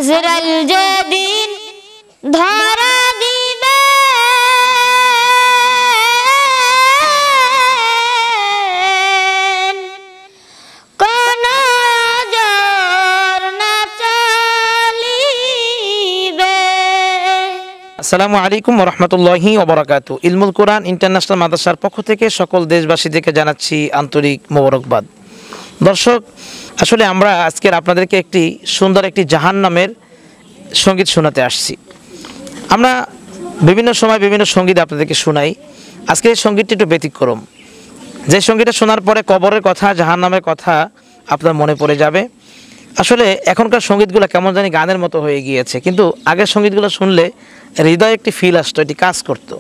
আজরাইল যেদিন ধরা দিবে কোন জোর না চলিবে। আসসালামু আলাইকুম ওয়া রাহমাতুল্লাহি ওয়া বারাকাতুহু। ইলমুল কোরআন ইন্টারন্যাশনাল মাদ্রাসার পক্ষ থেকে সকল দেশবাসীদেরকে জানাচ্ছি আন্তরিক মোবারকবাদ। দর্শক, আসলে আমরা আজকের আপনাদেরকে একটি সুন্দর একটি জাহান্নামের সঙ্গীত শোনাতে আসছি। আমরা বিভিন্ন সময় বিভিন্ন সঙ্গীত আপনাদেরকে শোনাই। আজকে এই সঙ্গীতটি একটু ব্যতিক্রম। যে সঙ্গীতটা শোনার পরে কবরের কথা, জাহান্নামের কথা আপনার মনে পড়ে যাবে। আসলে এখনকার সঙ্গীতগুলো কেমন জানি গানের মতো হয়ে গিয়েছে, কিন্তু আগের সঙ্গীতগুলো শুনলে হৃদয়ে একটি ফিল আসতো, এটি কাজ করতো।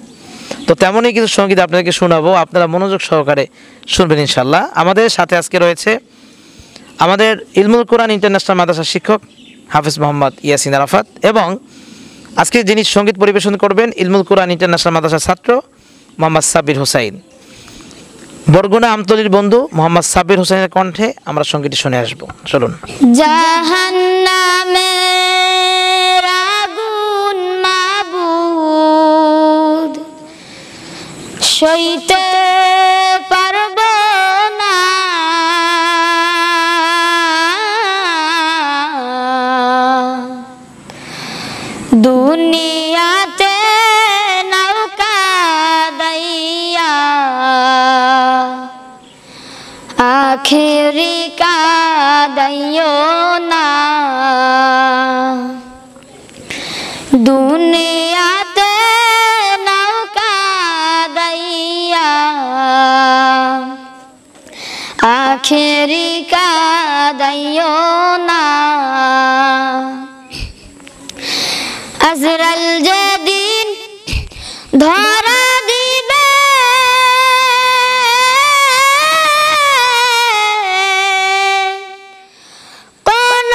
তো তেমনই কিছু সঙ্গীত আপনাদেরকে শোনাবো, আপনারা মনোযোগ সহকারে শুনবেন ইনশাল্লাহ। আমাদের সাথে আজকে রয়েছে আমাদের ইলমুল কোরআন ইন্টারন্যাশনাল মাদ্রাসার শিক্ষক হাফেজ মোহাম্মদ ইয়াসিন আরাফাত, এবং আজকে যিনি সঙ্গীত পরিবেশন করবেন ইলমুল কোরআন ইন্টারন্যাশনাল মাদ্রাসার ছাত্র মোহাম্মদ সাব্বির হোসাইন। বরগুনা আমতলির বন্ধু মোহাম্মদ সাব্বির হোসেনের কণ্ঠে আমরা সঙ্গীতটি শুনে আসবো। চলুন। জাহান্নামের আগুন মাবুদ সইতে পারব না, দুনিয়াতে নৌকা দাইয়া আখেরি কাদাইও না, দুনিয়াতে নৌকা দাইয়া আখেরি কাদাইও না। আজরাইল যেদিন ধরা দিবে কোন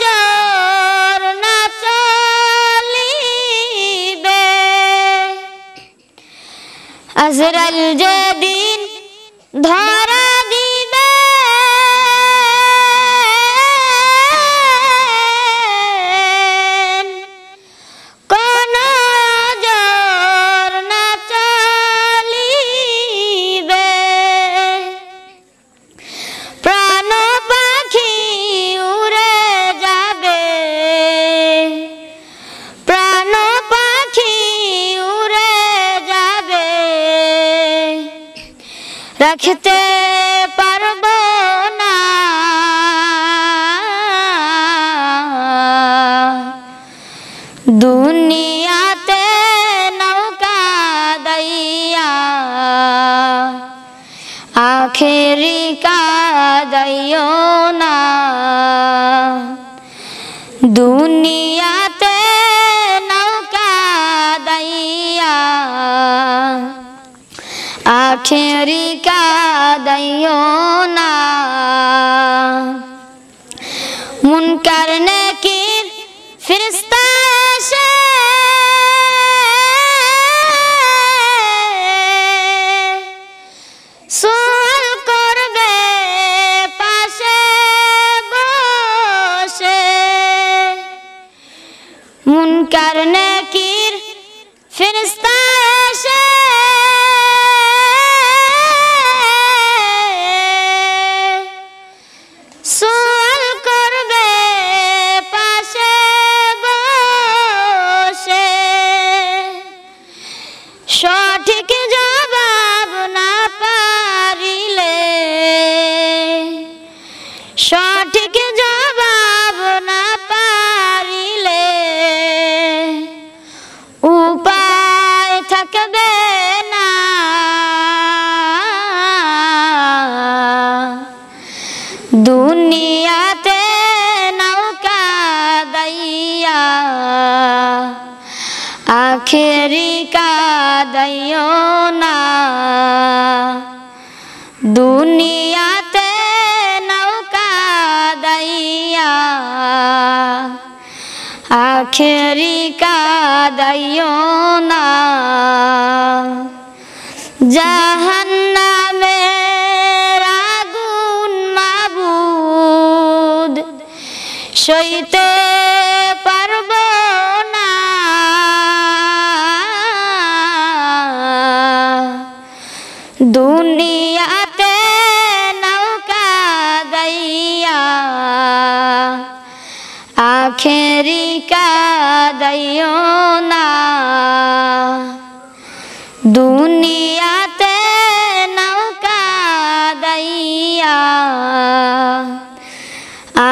জোর না চলিবে, আজরাইল যেদিন ধরা দিবে কোন জোর না চলিবে, প্রাণ পাখি উড়ে যাবে, প্রাণ পাখি উড়ে যাবে, রাখতে পারব না, দুনিয়াতে নৌকা দাইয়া আখেরি কাদাইও না, দুনিয়াতে নৌকা দাইয়া আখেরি কাদাইও না। মুনকার নেকির ফেরেশতা এসে সুআল করবে পাশে বসে, মুনকার নেকির ফেরেশতা এসে সুআল করবে পাশে বসে, সঠিক জবাব না পারিলে, সঠিক জবাব না পারিলে উপায় থাকবে না, দুনিয়াতে নৌকা দাইয়া আখেরি কাদাইও না, দুনিয়াতে নৌকা দাইয়া আখেরি কাদাইও না। জাহান্নামের আগুন মাবুদ সইতে আখেরি কাঁদাইও না দুনিয়াতে নৌকা দাইয়া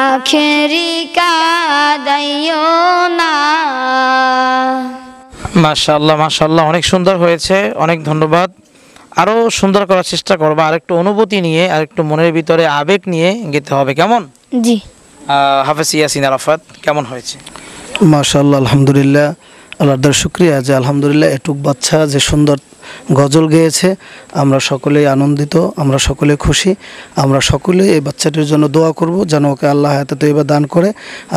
আখেরি কাঁদাইও না। মাশাআল্লাহ মাশাআল্লাহ, অনেক সুন্দর হয়েছে, অনেক ধন্যবাদ। আরও সুন্দর করার চেষ্টা করবো, আরেকটু অনুভূতি নিয়ে, আরেকটু মনের ভিতরে আবেগ নিয়ে গেতে হবে, কেমন? জি। হাফেজ ইয়াসিন আরাফাত, কেমন হয়েছে? মাশাআল্লাহ, আলহামদুলিল্লাহ, আল্লাহর দরবার শুকরিয়া যে আলহামদুলিল্লাহ এটুক বাচ্চা যে সুন্দর গজল গেয়েছে, আমরা সকলেই আনন্দিত, আমরা সকলে খুশি। আমরা সকলে এই বাচ্চাটির জন্য দোয়া করব যেন ওকে আল্লাহ হায়াতে তৈবা দান করে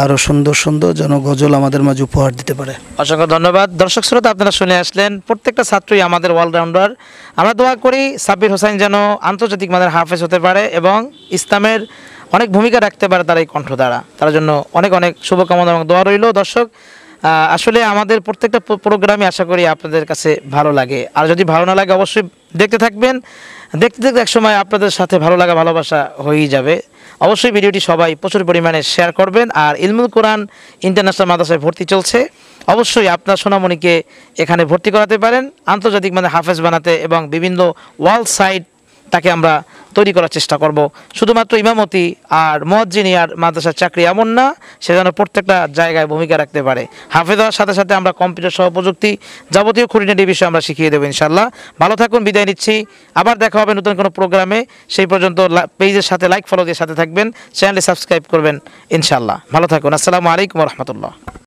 আরও সুন্দর সুন্দর যেন গজল আমাদের মাঝে উপহার দিতে পারে। অসংখ্য ধন্যবাদ। দর্শক শ্রোতা, আপনারা শুনে আসলেন, প্রত্যেকটা ছাত্রই আমাদের অলরাউন্ডার। আমরা দোয়া করি সাব্বির হোসেন যেন আন্তর্জাতিক মানের হাফেজ হতে পারে এবং ইসলামের অনেক ভূমিকা রাখতে পারে তার এই কণ্ঠ দ্বারা। তার জন্য অনেক অনেক শুভকামনা এবং দোয়া রইল। দর্শক, আসলে আমাদের প্রত্যেকটা প্রোগ্রামে আশা করি আপনাদের কাছে ভালো লাগে, আর যদি ভালো না লাগে অবশ্যই দেখতে থাকবেন। দেখতে দেখতে একসময় আপনাদের সাথে ভালো লাগা ভালোবাসা হয়েই যাবে। অবশ্যই ভিডিওটি সবাই প্রচুর পরিমাণে শেয়ার করবেন। আর ইলমুল কোরআন ইন্টারন্যাশনাল মাদ্রাসায় ভর্তি চলছে, অবশ্যই আপনার সোনামণিকে এখানে ভর্তি করাতে পারেন আন্তর্জাতিক মানে হাফেজ বানাতে, এবং বিভিন্ন ওয়ার্ল্ড সাইড তাকে আমরা তৈরি করার চেষ্টা করব। শুধুমাত্র ইমামতি আর মুয়াজ্জিনি আর মাদ্রাসার চাকরি এমন না, সে যেন প্রত্যেকটা জায়গায় ভূমিকা রাখতে পারে। হাফেজ হওয়ার সাথে সাথে আমরা কম্পিউটার সহ প্রযুক্তি যাবতীয় খুঁটিনাটি বিষয় আমরা শিখিয়ে দেবো ইনশাল্লাহ। ভালো থাকুন, বিদায় নিচ্ছি। আবার দেখা হবে নতুন কোনো প্রোগ্রামে। সেই পর্যন্ত পেজের সাথে লাইক ফলো দিয়ে সাথে থাকবেন, চ্যানেলে সাবস্ক্রাইব করবেন ইনশাল্লাহ। ভালো থাকুন। আসসালামু আলাইকুম রহমতুল্লাহ।